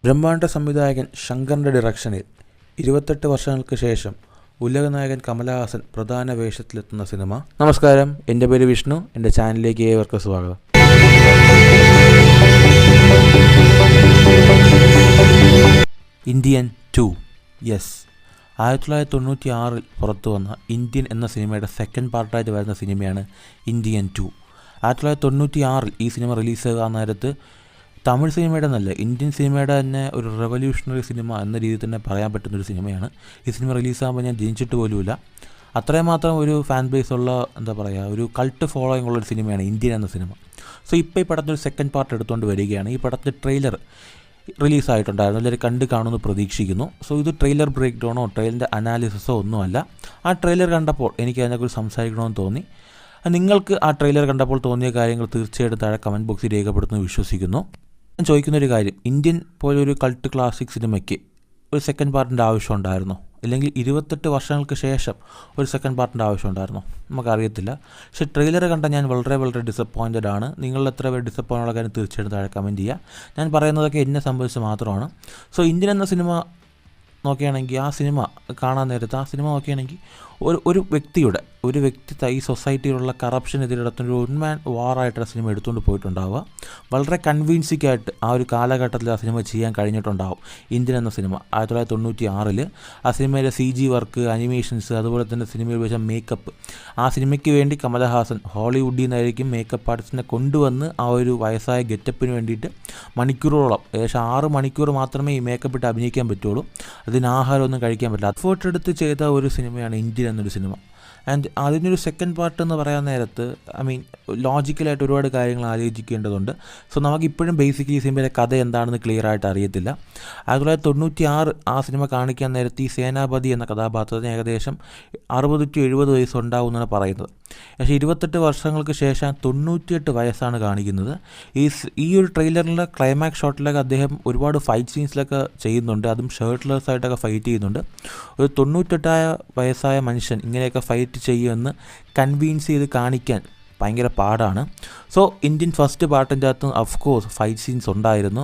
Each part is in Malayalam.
ബ്രഹ്മാണ്ഡ സംവിധായകൻ ശങ്കറിൻ്റെ ഡിറക്ഷനിൽ 28 വർഷങ്ങൾക്ക് ശേഷം ഉലകനായകൻ കമലഹാസൻ പ്രധാന വേഷത്തിലെത്തുന്ന സിനിമ. നമസ്കാരം, എൻ്റെ പേര് വിഷ്ണു. എൻ്റെ ചാനലിലേക്ക് ഏവർക്കും സ്വാഗതം. ഇന്ത്യൻ 2, യെസ്, 1996 പുറത്തു വന്ന ഇന്ത്യൻ എന്ന സിനിമയുടെ സെക്കൻഡ് പാർട്ടായിട്ട് വരുന്ന സിനിമയാണ് ഇന്ത്യൻ 2. 1996 ഈ സിനിമ റിലീസാകാൻ നേരത്ത് തമിഴ് സിനിമയുടെ നല്ല ഇന്ത്യൻ സിനിമയുടെ തന്നെ ഒരു റെവല്യൂഷണറി സിനിമ എന്ന രീതിയിൽ തന്നെ പറയാൻ പറ്റുന്നൊരു സിനിമയാണ്. ഈ സിനിമ റിലീസാകുമ്പോൾ ഞാൻ ജനിച്ചിട്ട് പോലുമില്ല. അത്രയും മാത്രം ഒരു ഫാൻ ബേസ് ഉള്ള, ഒരു കൾട്ട് ഫോളോയിങ് ഉള്ളൊരു സിനിമയാണ് ഇന്ത്യൻ എന്ന സിനിമ. സോ ഇപ്പോൾ ഈ പടത്തിൻ്റെ ഒരു സെക്കൻഡ് പാർട്ട് എടുത്തുകൊണ്ട് വരികയാണ്. ഈ പടത്തിൻ്റെ ട്രെയിലർ റിലീസായിട്ടുണ്ടായിരുന്നു, എല്ലാവരും കാണുമെന്ന് പ്രതീക്ഷിക്കുന്നു. സോ ഇത് ട്രെയിലർ ബ്രേക്ക് ഡൗണോ ട്രെയിലറിൻ്റെ അനാലിസിസോ ഒന്നുമല്ല. ആ ട്രെയിലർ കണ്ടപ്പോൾ എനിക്ക് അതിനെക്കുറിച്ച് സംസാരിക്കണമെന്ന് തോന്നി. നിങ്ങൾക്ക് ആ ട്രെയിലർ കണ്ടപ്പോൾ തോന്നിയ കാര്യങ്ങൾ തീർച്ചയായിട്ടും താഴെ കമൻറ്റ് ബോക്സിൽ രേഖപ്പെടുത്തുന്നു വിശ്വസിക്കുന്നു. ഞാൻ ചോദിക്കുന്നൊരു കാര്യം, ഇന്ത്യൻ പോലൊരു കൾട്ട് ക്ലാസിക് സിനിമയ്ക്ക് ഒരു സെക്കൻഡ് പാർട്ടിൻ്റെ ആവശ്യം ഉണ്ടായിരുന്നോ? അല്ലെങ്കിൽ 28 വർഷങ്ങൾക്ക് ശേഷം ഒരു സെക്കൻഡ് പാർട്ടിൻ്റെ ആവശ്യം ഉണ്ടായിരുന്നോ? നമുക്കറിയത്തില്ല. പക്ഷേ ട്രെയിലർ കണ്ട ഞാൻ വളരെ ഡിസപ്പോയിൻറ്റഡ് ആണ്. നിങ്ങൾ എത്ര പേര് ഡിസപ്പോയിൻ്റ് ഉള്ള കാര്യം തീർച്ചയായിട്ടും താഴെ കമൻറ്റ് ചെയ്യുക. ഞാൻ പറയുന്നതൊക്കെ എന്നെ സംബന്ധിച്ച് മാത്രമാണ്. സോ ഇന്ത്യൻ എന്ന സിനിമ നോക്കുകയാണെങ്കിൽ ആ സിനിമ കാണാൻ നേരത്ത് ആ സിനിമ നോക്കുകയാണെങ്കിൽ ഒരു വ്യക്തി ഈ സൊസൈറ്റിയിലുള്ള കറപ്ഷനെതിരെ നടത്തുന്ന ഒരു ഒൺമാൻ വാറായിട്ട് ആ സിനിമ എടുത്തുകൊണ്ട് പോയിട്ടുണ്ടാവുക. വളരെ കൺവിൻസിംഗ് ആയിട്ട് ആ ഒരു കാലഘട്ടത്തിൽ ആ സിനിമ ചെയ്യാൻ കഴിഞ്ഞിട്ടുണ്ടാവും ഇന്ത്യൻ എന്ന സിനിമ. 1996 ആ സിനിമയിലെ CG വർക്ക്, അനിമേഷൻസ്, അതുപോലെ തന്നെ സിനിമയിൽ വെച്ച മേക്കപ്പ്. ആ സിനിമയ്ക്ക് വേണ്ടി കമലഹാസൻ ഹോളിവുഡിൽ നിന്നായിരിക്കും മേക്കപ്പ് ആർട്ടിസ്റ്റിനെ കൊണ്ടുവന്ന് ആ ഒരു വയസ്സായ ഗെറ്റപ്പിന് വേണ്ടിയിട്ട് മണിക്കൂറുകളോളം, ഏകദേശം 6 മണിക്കൂർ മാത്രമേ ഈ മേക്കപ്പ് ഇട്ട് അഭിനയിക്കാൻ പറ്റുള്ളൂ. അതിന് ആഹാരമൊന്നും കഴിക്കാൻ പറ്റില്ല. എഫേർട്ട് എടുത്ത് ചെയ്ത ഒരു സിനിമയാണ് ഇന്ത്യൻ എന്നൊരു സിനിമ. ആൻഡ് അതിനൊരു സെക്കൻഡ് പാർട്ട് എന്ന് പറയാൻ നേരത്ത് ലോജിക്കലായിട്ട് ഒരുപാട് കാര്യങ്ങൾ ആലോചിക്കേണ്ടതുണ്ട്. സോ നമുക്കിപ്പോഴും ബേസിക്കലി സിനിമയിലെ കഥ എന്താണെന്ന് ക്ലിയർ ആയിട്ട് അറിയത്തില്ല. 1996 ആ സിനിമ കാണിക്കാൻ നേരത്ത് ഈ സേനാപതി എന്ന കഥാപാത്രത്തിന് ഏകദേശം 60 to 70 വയസ്സ് ഉണ്ടാവുമെന്നാണ് പറയുന്നത്. പക്ഷേ 28 വർഷങ്ങൾക്ക് ശേഷം 98 വയസ്സാണ് കാണിക്കുന്നത്. ഈ ഒരു ട്രെയിലറിലെ ക്ലൈമാക്സ് ഷോട്ടിലൊക്കെ അദ്ദേഹം ഒരുപാട് ഫൈറ്റ് സീൻസിലൊക്കെ ചെയ്യുന്നുണ്ട്. അതും ഷർട്ട്ലെസ് ആയിട്ടൊക്കെ ഫൈറ്റ് ചെയ്യുന്നുണ്ട്. ഒരു 98 വയസ്സായ മനുഷ്യൻ ഇങ്ങനെയൊക്കെ ഫൈറ്റ് ചെയ്യുമെന്ന് കൺവിൻസ് ചെയ്ത് കാണിക്കാൻ ഭയങ്കര പാടാണ്. സോ ഇന്ത്യൻ ഫസ്റ്റ് പാർട്ടിൻ്റെ അകത്ത് ഓഫ്കോഴ്സ് ഫൈറ്റ് സീൻസ് ഉണ്ടായിരുന്നു.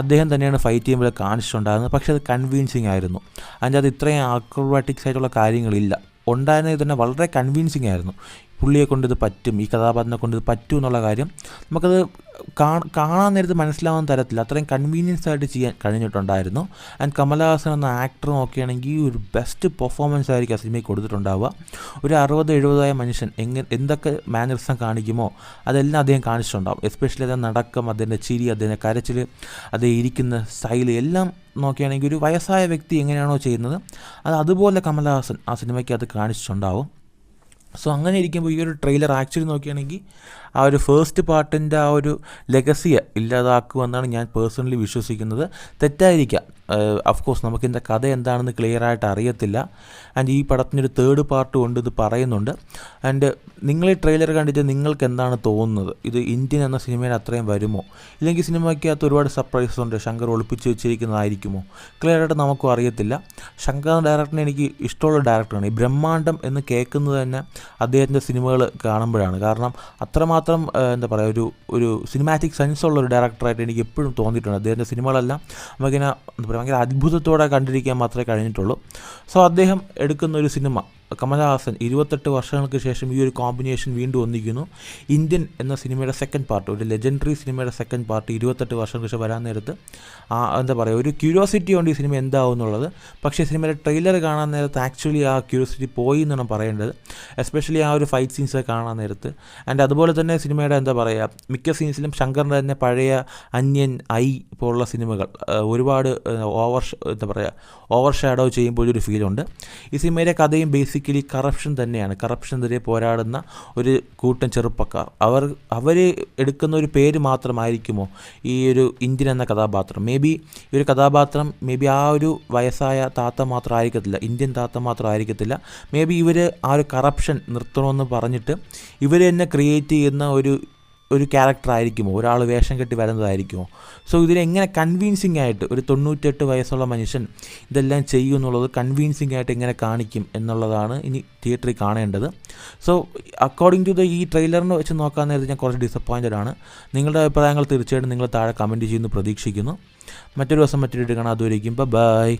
അദ്ദേഹം തന്നെയാണ് ഫൈറ്റ് ചെയ്യുമ്പോൾ കാണിച്ചിട്ടുണ്ടായിരുന്നത്. പക്ഷേ അത് കൺവിൻസിങ് ആയിരുന്നു. അതിൻ്റെ അത് ഇത്രയും ആക്രോബാറ്റിക്സ് ആയിട്ടുള്ള കാര്യങ്ങളില്ല. ഉണ്ടായിരുന്നത് തന്നെ വളരെ കൺവിൻസിങ് ആയിരുന്നു. പുള്ളിയെ കൊണ്ട് ഇത് പറ്റും, ഈ കഥാപാത്രനെ കൊണ്ട് ഇത് പറ്റും എന്നുള്ള കാര്യം നമുക്കത് കാണാൻ നേരത്ത് മനസ്സിലാവാൻ തരത്തില്ല. അത്രയും കൺവീനിയൻസ് ആയിട്ട് ചെയ്യാൻ കഴിഞ്ഞിട്ടുണ്ടായിരുന്നു. ആൻഡ് കമലഹാസൻ എന്ന ആക്ടർ നോക്കുകയാണെങ്കിൽ ഒരു ബെസ്റ്റ് പെർഫോമൻസ് ആയിരിക്കും ആ സിനിമയിൽ കൊടുത്തിട്ടുണ്ടാവുക. ഒരു 60-70 മനുഷ്യൻ എന്തൊക്കെ മാനറിസം കാണിക്കുമോ അതെല്ലാം അദ്ദേഹം കാണിച്ചിട്ടുണ്ടാവും. എസ്പെഷ്യലി അദ്ദേഹം നടക്കം, അദ്ദേഹത്തിൻ്റെ ചിരി, അദ്ദേഹത്തിൻ്റെ കരച്ചിൽ, അദ്ദേഹം ഇരിക്കുന്ന സ്റ്റൈല് എല്ലാം നോക്കുകയാണെങ്കിൽ ഒരു വയസ്സായ വ്യക്തി എങ്ങനെയാണോ ചെയ്യുന്നത് അതുപോലെ കമലഹാസൻ ആ സിനിമയ്ക്ക് അത് കാണിച്ചിട്ടുണ്ടാവും. സോ അങ്ങനെ ഇരിക്കുമ്പോൾ ഈ ഒരു ട്രെയിലർ ആക്ച്വലി നോക്കുകയാണെങ്കിൽ ആ ഒരു ഫസ്റ്റ് പാർട്ടിൻ്റെ ആ ഒരു ലെഗസിയെ ഇല്ലാതാക്കുമെന്നാണ് ഞാൻ പേഴ്സണലി വിശ്വസിക്കുന്നത്. തെറ്റായിരിക്കാം. ഓഫ്കോഴ്സ് നമുക്കിതിൻ്റെ കഥ എന്താണെന്ന് ക്ലിയറായിട്ട് അറിയത്തില്ല. ആൻഡ് ഈ പടത്തിനൊരു തേർഡ് പാർട്ട് കൊണ്ട് ഇത് പറയുന്നുണ്ട്. ആൻഡ് നിങ്ങൾ ഈ ട്രെയിലർ കണ്ടിട്ട് നിങ്ങൾക്ക് എന്താണ് തോന്നുന്നത്? ഇത് ഇന്ത്യൻ എന്ന സിനിമയുടെ അത്രയും വരുമോ? ഇല്ലെങ്കിൽ സിനിമയ്ക്കകത്ത് ഒരുപാട് സർപ്രൈസസ് ഉണ്ട്, ശങ്കർ ഒളിപ്പിച്ച് വെച്ചിരിക്കുന്നതായിരിക്കുമോ? ക്ലിയറായിട്ട് നമുക്കും അറിയത്തില്ല. ശങ്കർ ഡയറക്ടറിന് എനിക്ക് ഇഷ്ടമുള്ള ഡയറക്ടറാണ്. ഈ ബ്രഹ്മാണ്ഡം എന്ന് കേൾക്കുന്നത് തന്നെ അദ്ദേഹത്തിൻ്റെ സിനിമകൾ കാണുമ്പോഴാണ്. കാരണം അത്രമാത്രം ഒരു സിനിമാറ്റിക് സെൻസ് ഉള്ള ഒരു ഡയറക്ടറായിട്ട് എനിക്ക് എപ്പോഴും തോന്നിയിട്ടുണ്ട്. അദ്ദേഹത്തിൻ്റെ സിനിമകളെല്ലാം നമുക്കിങ്ങനെ ഭയങ്കര അത്ഭുതത്തോടെ കണ്ടിരിക്കാൻ മാത്രമേ കഴിഞ്ഞിട്ടുള്ളൂ. സോ അദ്ദേഹം എടുക്കുന്ന ഒരു സിനിമ കമലഹാസൻ 28 വർഷങ്ങൾക്ക് ശേഷം ഈ ഒരു കോമ്പിനേഷൻ വീണ്ടും ഒന്നിക്കുന്നു. ഇന്ത്യൻ എന്ന സിനിമയുടെ സെക്കൻഡ് പാർട്ട്, ഒരു ലെജൻഡറി സിനിമയുടെ സെക്കൻഡ് പാർട്ട് 28 വർഷങ്ങൾക്ക് ശേഷം വരാൻ നേരത്ത് ഒരു ക്യൂരിയോസിറ്റി ഉണ്ട് ഈ സിനിമ എന്താവും എന്നുള്ളത്. പക്ഷേ സിനിമയുടെ ട്രെയിലർ കാണാൻ നേരത്ത് ആക്ച്വലി ആ ക്യൂരിയോസിറ്റി പോയി എന്നാണ് പറയേണ്ടത്. എസ്പെഷ്യലി ആ ഒരു ഫൈറ്റ് സീൻസ് കാണാൻ നേരത്ത്. ആൻഡ് അതുപോലെ തന്നെ സിനിമയുടെ മിക്ക സീൻസിലും ശങ്കറിൻ്റെ തന്നെ പഴയ അന്യൻ, പോലുള്ള സിനിമകൾ ഒരുപാട് ഓവർ ഷാഡോ ചെയ്യുമ്പോൾ ഒരു ഫീലുണ്ട്. ഈ സിനിമയുടെ കഥയും ബേസിക്കലി കറപ്ഷൻ തന്നെയാണ്. കറപ്ഷനെതിരെ പോരാടുന്ന ഒരു കൂട്ടം ചെറുപ്പക്കാർ. അവർ എടുക്കുന്ന ഒരു പേര് മാത്രമായിരിക്കുമോ ഈ ഒരു ഇന്ത്യൻ എന്ന കഥാപാത്രം? ഈ ഒരു കഥാപാത്രം ആ ഒരു വയസ്സായ താത്ത മാത്രം ആയിരിക്കത്തില്ല, ഇന്ത്യൻ താത്ത മാത്രം ആയിരിക്കത്തില്ല. ഇവർ ആ ഒരു കറപ്ഷൻ നിർത്തണമെന്ന് പറഞ്ഞിട്ട് ഇവർ തന്നെ ക്രിയേറ്റ് ചെയ്യുന്ന ഒരു ക്യാരക്ടറായിരിക്കുമോ? ഒരാൾ വേഷം കെട്ടി വരുന്നതായിരിക്കുമോ? സോ ഇതിനെങ്ങനെ കൺവിൻസിംഗ് ആയിട്ട് ഒരു 98 വയസ്സുള്ള മനുഷ്യൻ ഇതെല്ലാം ചെയ്യും എന്നുള്ളത് കൺവിൻസിംഗ് ആയിട്ട് എങ്ങനെ കാണിക്കും എന്നുള്ളതാണ് ഇനി തിയേറ്ററിൽ കാണേണ്ടത്. സോ അക്കോർഡിംഗ് ടു ഈ ട്രെയിലറിനെ വെച്ച് നോക്കാൻ നേരത്തെ ഞാൻ കുറച്ച് ഡിസപ്പോയിൻറ്റഡ് ആണ്. നിങ്ങളുടെ അഭിപ്രായങ്ങൾ തീർച്ചയായിട്ടും നിങ്ങൾ താഴെ കമൻറ്റ് ചെയ്യുന്നു പ്രതീക്ഷിക്കുന്നു. മറ്റൊരു ദിവസം മറ്റൊരു കാണാം. അതുവരെയും ബൈ.